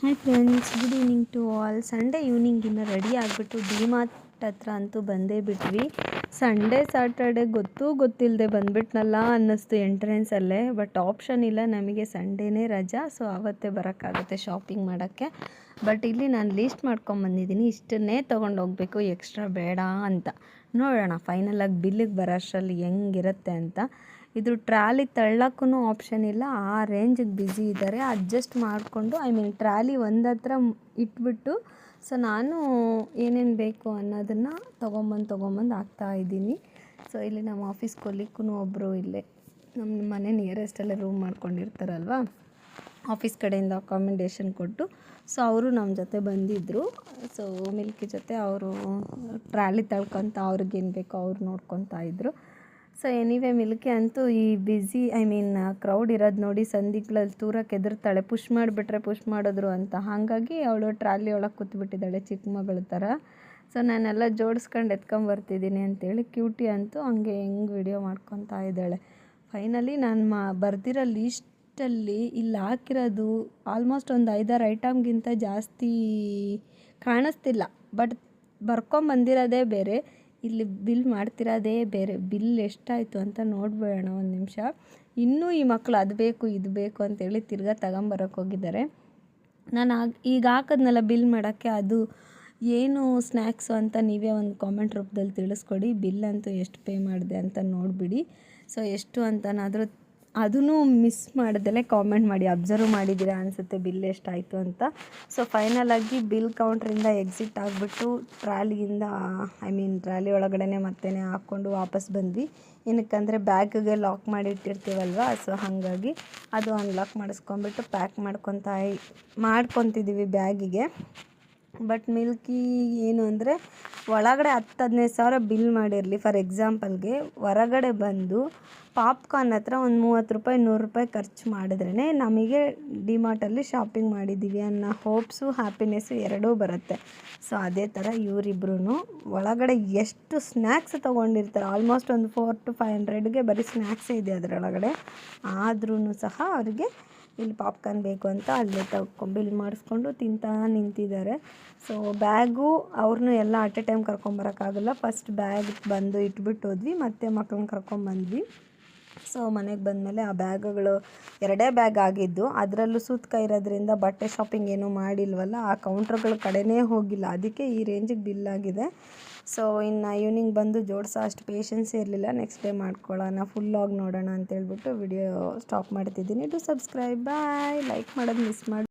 Hi friends, good evening to all. Sunday evening ಇನ್ನು ready ಆಗಿಬಿಟ್ಟು DMart ಹತ್ರ ಅಂತೂ ಬಂದೇ ಬಿಟ್ವಿ. ಸಂಡೇ ಸ್ಯಾಟರ್ಡೆ ಗೊತ್ತಿಲ್ಲದೆ ಬಂದುಬಿಟ್ನಲ್ಲ ಅನ್ನಿಸ್ತು ಎಂಟ್ರೆನ್ಸಲ್ಲೇ. ಬಟ್ ಆಪ್ಷನ್ ಇಲ್ಲ, ನಮಗೆ ಸಂಡೇನೇ ರಜಾ, ಸೊ ಆವತ್ತೇ ಬರೋಕ್ಕಾಗುತ್ತೆ ಶಾಪಿಂಗ್ ಮಾಡೋಕ್ಕೆ. ಬಟ್ ಇಲ್ಲಿ ನಾನು ಲೀಸ್ಟ್ ಮಾಡ್ಕೊಂಬಂದಿದ್ದೀನಿ, ಇಷ್ಟನ್ನೇ ತೊಗೊಂಡೋಗ್ಬೇಕು, ಎಕ್ಸ್ಟ್ರಾ ಬೇಡ ಅಂತ. ನೋಡೋಣ ಫೈನಲಾಗಿ ಬಿಲ್ಲಿಗೆ ಬರೋ ಅಷ್ಟರಲ್ಲಿ ಹೆಂಗಿರುತ್ತೆ ಅಂತ. ಇದು ಟ್ರಾಲಿ ತಳ್ಳೋಕ್ಕೂ ಆಪ್ಷನ್ ಇಲ್ಲ, ಆ ರೇಂಜಿಗೆ ಬ್ಯುಸಿ ಇದ್ದಾರೆ. ಅಡ್ಜಸ್ಟ್ ಮಾಡಿಕೊಂಡು ಟ್ರಾಲಿ ಒಂದು ಹತ್ರ ಇಟ್ಬಿಟ್ಟು ಸೊ ನಾನು ಏನೇನು ಬೇಕು ಅನ್ನೋದನ್ನು ತೊಗೊಂಬಂದು ಹಾಕ್ತಾಯಿದ್ದೀನಿ. ಸೊ ಇಲ್ಲಿ ನಮ್ಮ ಆಫೀಸ್ ಕೊಲಿಕ್ಕೂ ಒಬ್ಬರು ಇಲ್ಲೇ ನಮ್ಮ ಮನೆ ನಿಯರೆಸ್ಟಲ್ಲೇ ರೂಮ್ ಮಾಡ್ಕೊಂಡಿರ್ತಾರಲ್ವ, ಆಫೀಸ್ ಕಡೆಯಿಂದ ಅಕಾಮಿಡೇಷನ್ ಕೊಟ್ಟು ಸೊ ಅವರು ನಮ್ಮ ಜೊತೆ ಬಂದಿದ್ದರು. ಸೊ ಮಿಲ್ಕಿ ಜೊತೆ ಅವರು ಟ್ರಾಲಿ ತಳ್ಕೊತ ಅವ್ರಿಗೇನು ಬೇಕೋ ಅವ್ರು ನೋಡ್ಕೊತಾ ಇದ್ದರು. ಸೊ ಎನಿವೇ ಮಿಲ್ಕಿ ಅಂತೂ ಈ ಬ್ಯುಸಿ ಕ್ರೌಡ್ ಇರೋದು ನೋಡಿ ಸಂದಿಗ್ಳಲ್ಲಿ ತೂರಕ್ಕೆ ಎದುರ್ತಾಳೆ, ಪುಷ್ ಮಾಡಿದ್ರು ಅಂತ. ಹಾಗಾಗಿ ಅವಳು ಟ್ರಾಲಿ ಒಳಗೆ ಕೂತ್ಬಿಟ್ಟಿದ್ದಾಳೆ ಚಿಕ್ಕ ಮಗಳ ಥರ. ಸೊ ನಾನೆಲ್ಲ ಜೋಡಿಸ್ಕೊಂಡು ಎತ್ಕೊಂಬರ್ತಿದ್ದೀನಿ ಅಂತೇಳಿ ಕ್ಯೂಟಿ ಅಂತೂ ಹಂಗೆ ಹೆಂಗೆ ವಿಡಿಯೋ ಮಾಡ್ಕೊತಾ ಇದ್ದಾಳೆ. ಫೈನಲಿ ನಾನು ಬರ್ದಿರೋ ಲೀಸ್ಟಲ್ಲಿ ಇಲ್ಲಿ ಹಾಕಿರೋದು ಆಲ್ಮೋಸ್ಟ್ ಒಂದು 5-6 ಐಟಮ್ಗಿಂತ ಜಾಸ್ತಿ ಕಾಣಿಸ್ತಿಲ್ಲ. ಬಟ್ ಬರ್ಕೊಂಬಂದಿರೋದೇ ಬೇರೆ, ಇಲ್ಲಿ ಬಿಲ್ ಮಾಡ್ತಿರೋದೇ ಬೇರೆ. ಬಿಲ್ ಎಷ್ಟಾಯಿತು ಅಂತ ನೋಡ್ಬೇಡ ಒಂದು ನಿಮಿಷ. ಇನ್ನೂ ಈ ಮಕ್ಕಳು ಅದು ಬೇಕು ಇದು ಬೇಕು ಅಂತೇಳಿ ತಿರ್ಗಾ ತಗೊಂಬರೋಕ್ಕೆ ಹೋಗಿದ್ದಾರೆ. ನಾನು ಈಗ ಹಾಕಿದ್ನಲ್ಲ ಬಿಲ್ ಮಾಡೋಕ್ಕೆ, ಅದು ಏನು ಸ್ನ್ಯಾಕ್ಸು ಅಂತ ನೀವೇ ಒಂದು ಕಾಮೆಂಟ್ ರೂಪದಲ್ಲಿ ತಿಳಿಸ್ಕೊಡಿ. ಬಿಲ್ ಅಂತೂ ಎಷ್ಟು ಪೇ ಮಾಡಿದೆ ಅಂತ ನೋಡಿಬಿಡಿ. ಸೊ ಎಷ್ಟು ಅಂತನಾದರೂ ಅದೂ ಮಿಸ್ ಮಾಡ್ದಲೇ ಕಾಮೆಂಟ್ ಮಾಡಿ. ಅಬ್ಸರ್ವ್ ಮಾಡಿದ್ದೀರಾ ಅನಿಸುತ್ತೆ ಬಿಲ್ ಎಷ್ಟಾಯಿತು ಅಂತ. ಸೊ ಫೈನಲಾಗಿ ಬಿಲ್ ಕೌಂಟ್ರಿಂದ ಎಕ್ಸಿಟ್ ಆಗಿಬಿಟ್ಟು ಟ್ರಾಲಿಯಿಂದ ಟ್ರಾಲಿ ಒಳಗಡೆ ಮತ್ತೆ ಹಾಕ್ಕೊಂಡು ವಾಪಸ್ ಬಂದ್ವಿ. ಏನಕ್ಕಂದರೆ ಬ್ಯಾಗಿಗೆ ಲಾಕ್ ಮಾಡಿಟ್ಟಿರ್ತೀವಲ್ವ, ಸೊ ಹಾಗಾಗಿ ಅದು ಅನ್ಲಾಕ್ ಮಾಡಿಸ್ಕೊಂಬಿಟ್ಟು ಪ್ಯಾಕ್ ಮಾಡ್ಕೊತಿದ್ದೀವಿ ಬ್ಯಾಗಿಗೆ. ಬಟ್ ಮಿಲ್ಕಿ ಏನು ಅಂದರೆ ಒಳಗಡೆ 10-15 ಸಾವಿರ ಬಿಲ್ ಮಾಡಿರಲಿ ಫಾರ್ ಎಕ್ಸಾಂಪಲ್ಗೆ, ಹೊರಗಡೆ ಬಂದು ಪಾಪ್ಕಾರ್ನ್ ಹತ್ರ ಒಂದು 30 ರೂಪಾಯಿ 100 ರೂಪಾಯಿ ಖರ್ಚು ಮಾಡಿದ್ರೇ ನಮಗೆ ಡಿಮಾರ್ಟಲ್ಲಿ ಶಾಪಿಂಗ್ ಮಾಡಿದ್ದೀವಿ ಅನ್ನೋ ಹೋಪ್ಸು ಹ್ಯಾಪಿನೆಸ್ಸು ಎರಡೂ ಬರುತ್ತೆ. ಸೊ ಅದೇ ಥರ ಇವರಿಬ್ರು ಒಳಗಡೆ ಎಷ್ಟು ಸ್ನ್ಯಾಕ್ಸ್ ತೊಗೊಂಡಿರ್ತಾರೆ, ಆಲ್ಮೋಸ್ಟ್ ಒಂದು 400-500ಗೆ ಬರೀ ಸ್ನ್ಯಾಕ್ಸೇ ಇದೆ ಅದರೊಳಗಡೆ. ಆದ್ರೂ ಸಹ ಅವರಿಗೆ ಇಲ್ಲಿ ಪಾಪ್ಕಾರ್ನ್ ಬೇಕು ಅಂತ ಅಲ್ಲೇ ಬಿಲ್ ಮಾಡಿಸ್ಕೊಂಡು ತಿಂತಾ ನಿಂತಿದ್ದಾರೆ. ಸೊ ಬ್ಯಾಗು ಅವ್ರನ್ನೂ ಎಲ್ಲ ಅಟ್ ಎ ಟೈಮ್ ಕರ್ಕೊಂಬರೋಕ್ಕಾಗಲ್ಲ. ಫಸ್ಟ್ ಬ್ಯಾಗ್ ಬಂದು ಇಟ್ಬಿಟ್ಟು ಹೋದ್ವಿ, ಮತ್ತೆ ಮಕ್ಕಳನ್ನ ಕರ್ಕೊಂಬಂದ್ವಿ. ಸೊ ಮನೆಗೆ ಬಂದಮೇಲೆ ಆ ಬ್ಯಾಗುಗಳು 2 ಬ್ಯಾಗ್ ಆಗಿದ್ದು, ಅದರಲ್ಲೂ ಸೂತ್ಕ ಇರೋದ್ರಿಂದ ಬಟ್ಟೆ ಶಾಪಿಂಗ್ ಏನೂ ಮಾಡಿಲ್ವಲ್ಲ, ಆ ಕೌಂಟ್ರ್ಗಳ ಕಡೆನೇ ಹೋಗಿಲ್ಲ, ಅದಕ್ಕೆ ಈ ರೇಂಜಿಗೆ ಬಿಲ್ ಆಗಿದೆ. ಸೊ ಇನ್ನು ಈವ್ನಿಂಗ್ ಬಂದು ಜೋಡಿಸೋ ಅಷ್ಟು ಪೇಷನ್ಸ್ ಇರಲಿಲ್ಲ. ನೆಕ್ಸ್ಟ್ ಡೇ ಮಾಡ್ಕೊಳ್ಳೋಣ, ಫುಲ್ಲಾಗಿ ನೋಡೋಣ ಅಂತೇಳ್ಬಿಟ್ಟು ವಿಡಿಯೋ ಸ್ಟಾಪ್ ಮಾಡ್ತಿದ್ದೀನಿ. To subscribe, bye. ಲೈಕ್ ಮಾಡೋದು ಮಿಸ್ ಮಾಡಿ.